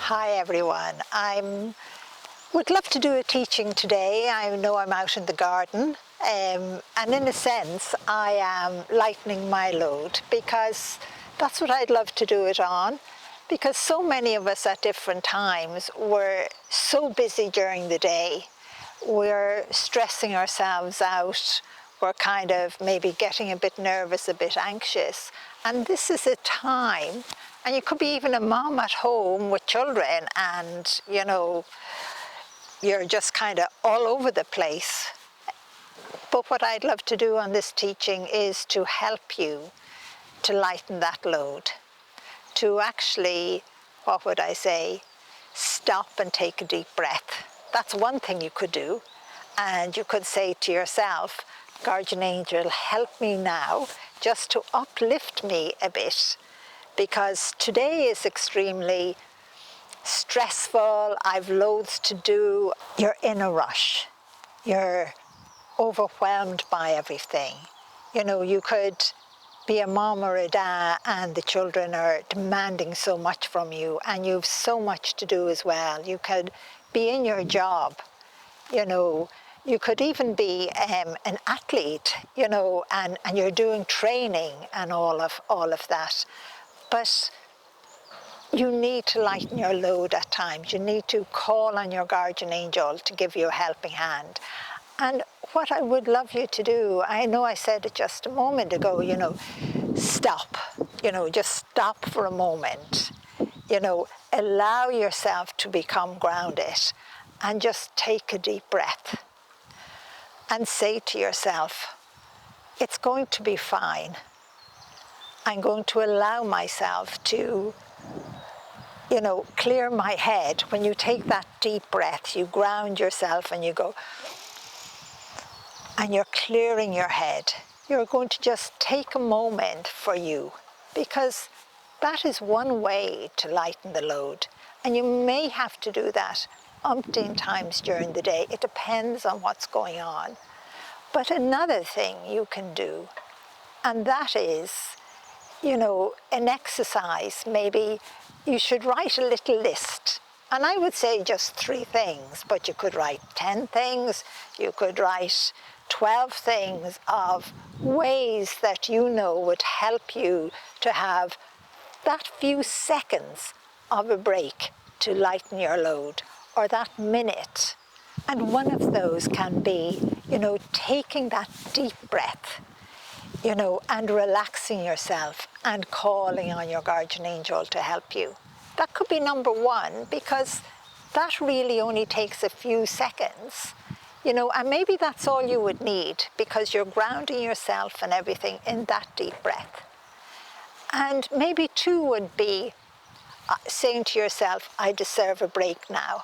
Hi everyone. Would love to do a teaching today. I know I'm out in the garden and in a sense I am lightening my load because that's what I'd love to do it on, because so many of us at different times were so busy during the day. We're stressing ourselves out. We're kind of maybe getting a bit nervous, a bit anxious. And this is a time, and you could be even a mom at home with children and, you're just kind of all over the place. But what I'd love to do on this teaching is to help you to lighten that load, to actually, what would I say, stop and take a deep breath. That's one thing you could do. And you could say to yourself, Guardian Angel, help me now just to uplift me a bit, because today is extremely stressful. I've loads to do. You're in a rush. You're overwhelmed by everything. You could be a mom or a dad and the children are demanding so much from you and you've so much to do as well. You could be in your job, you could even be an athlete, and you're doing training and all of that. But you need to lighten your load at times. You need to call on your guardian angel to give you a helping hand. And what I would love you to do, I know I said it just a moment ago, stop, just stop for a moment, allow yourself to become grounded and just take a deep breath and say to yourself, it's going to be fine. I'm going to allow myself to clear my head. When you take that deep breath, you ground yourself and you go, and you're clearing your head. You're going to just take a moment for you, because that is one way to lighten the load. And you may have to do that umpteen times during the day. It depends on what's going on. But another thing you can do, and that is, an exercise. Maybe you should write a little list. And I would say just 3 things, but you could write 10 things. You could write 12 things of ways that would help you to have that few seconds of a break to lighten your load, or that minute. And one of those can be, taking that deep breath, and relaxing yourself and calling on your guardian angel to help you. That could be number 1, because that really only takes a few seconds, and maybe that's all you would need, because you're grounding yourself and everything in that deep breath. And maybe 2 would be saying to yourself, I deserve a break now.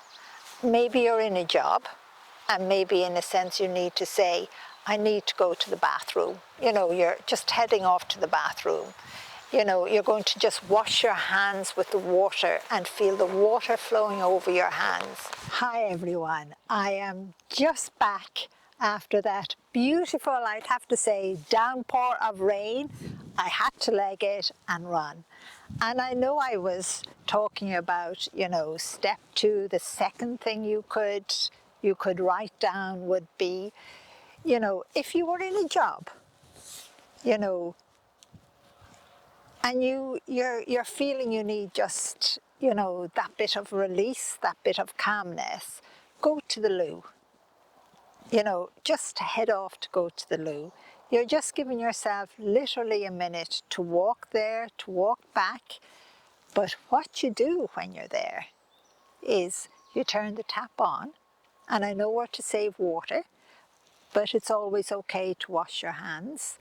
Maybe you're in a job, and maybe in a sense you need to say, I need to go to the bathroom. You're just heading off to the bathroom. You're going to just wash your hands with the water and feel the water flowing over your hands. Hi everyone, I am just back after that beautiful, I'd have to say, downpour of rain. I had to leg it and run. And I know I was talking about, step 2, the second thing you could write down would be, if you were in a job, and you're feeling you need just, that bit of release, that bit of calmness, go to the loo. Just head off to go to the loo. You're just giving yourself literally a minute to walk there, to walk back. But what you do when you're there is you turn the tap on, and I know where to save water, but it's always okay to wash your hands.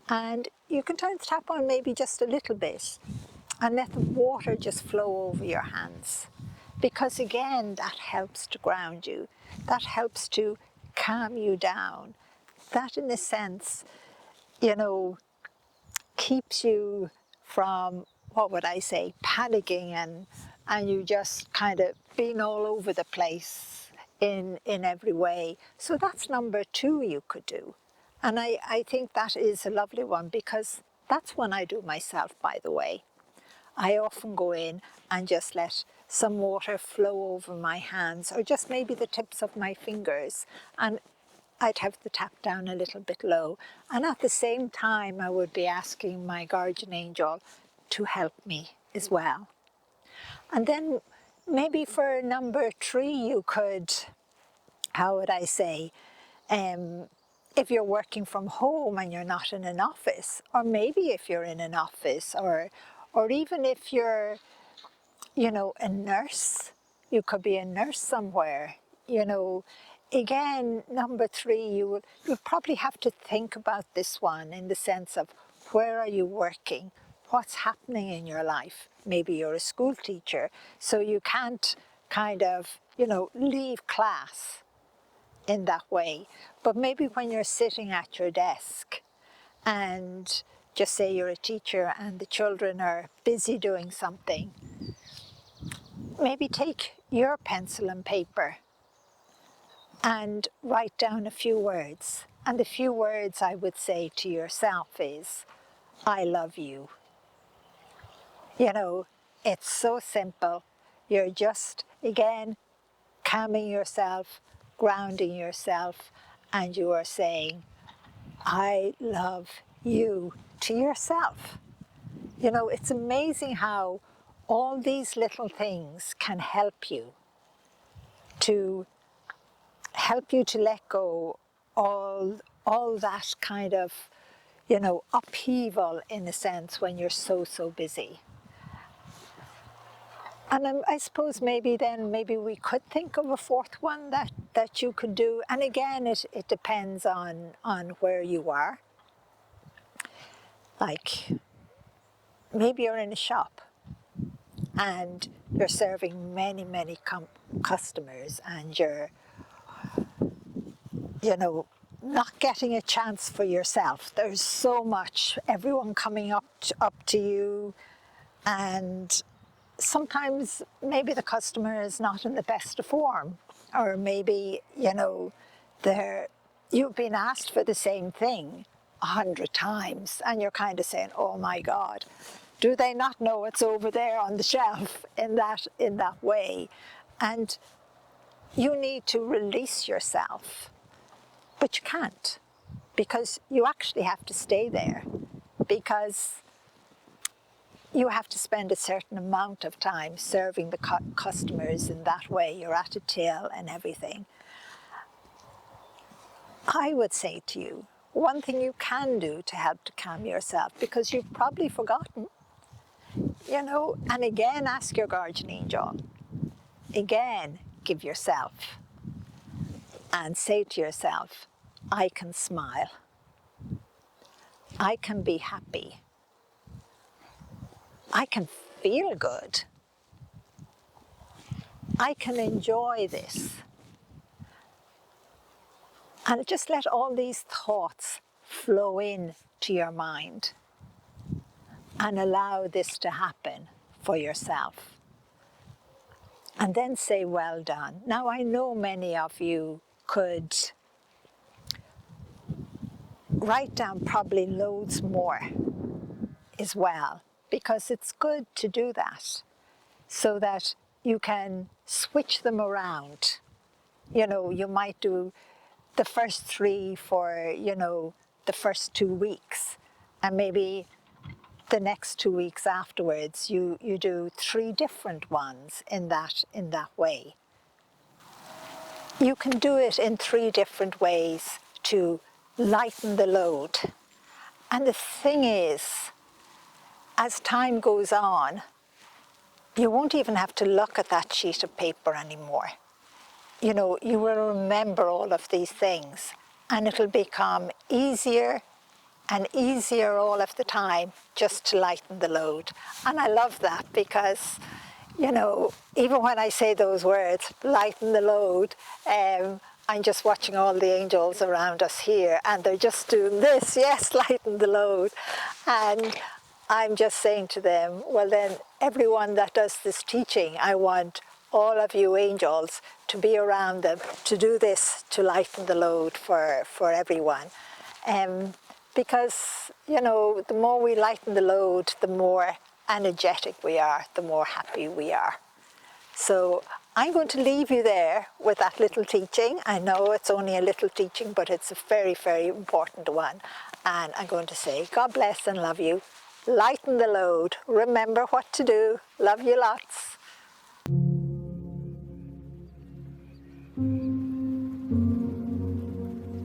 And you can turn the tap on maybe just a little bit and let the water just flow over your hands. Because again, that helps to ground you. That helps to calm you down. That in a sense, keeps you from, what would I say, panicking and you just kind of being all over the place in every way. So that's number 2 you could do. And I think that is a lovely one, because that's one I do myself, by the way. I often go in and just let some water flow over my hands, or just maybe the tips of my fingers, and I'd have the tap down a little bit low. And at the same time, I would be asking my guardian angel to help me as well. And then maybe for number 3, you could, how would I say, if you're working from home and you're not in an office, or maybe if you're in an office, or even if you're, you know, a nurse, you could be a nurse somewhere, you know. Again, number 3, you probably have to think about this one in the sense of, where are you working? What's happening in your life? Maybe you're a school teacher, so you can't kind of, you know, leave class in that way. But maybe when you're sitting at your desk, and just say you're a teacher and the children are busy doing something, maybe take your pencil and paper and write down a few words. And the few words I would say to yourself is, I love you. You know, it's so simple. You're just, again, calming yourself, grounding yourself, and you are saying, I love you to yourself. You know, it's amazing how all these little things can help you to let go all that kind of, you know, upheaval in a sense when you're so busy. And I suppose maybe we could think of a 4th one that you could do. And again, it depends on where you are. Like, maybe you're in a shop and you're serving many customers, and you're, you know, not getting a chance for yourself. There's so much, everyone coming up to you, and sometimes maybe the customer is not in the best of form, or maybe, you know, you've been asked for the same thing 100 times, and you're kind of saying, oh my God, do they not know what's over there on the shelf, in that way? And you need to release yourself, but you can't, because you actually have to stay there, because you have to spend a certain amount of time serving the customers in that way. You're at a till and everything. I would say to you, one thing you can do to help to calm yourself, because you've probably forgotten, you know, and again, ask your guardian angel. Again, give yourself and say to yourself, I can smile. I can be happy. I can feel good. I can enjoy this. And just let all these thoughts flow in to your mind and allow this to happen for yourself. And then say, well done. Now, I know many of you could write down probably loads more as well, because it's good to do that so that you can switch them around. You know, you might do the first 3 for, you know, the first 2 weeks, and maybe the next 2 weeks afterwards you do 3 different ones in that way. You can do it in 3 different ways to lighten the load. And the thing is, as time goes on, you won't even have to look at that sheet of paper anymore. You know, you will remember all of these things, and it'll become easier and easier all of the time just to lighten the load. And I love that, because, you know, even when I say those words, lighten the load, I'm just watching all the angels around us here, and they're just doing this, yes, lighten the load. And I'm just saying to them, well then, everyone that does this teaching, I want all of you angels to be around them to do this, to lighten the load for everyone. Because, you know, the more we lighten the load, the more energetic we are, the more happy we are. So I'm going to leave you there with that little teaching. I know it's only a little teaching, but it's a very, very important one. And I'm going to say, God bless and love you. Lighten the load. Remember what to do. Love you lots.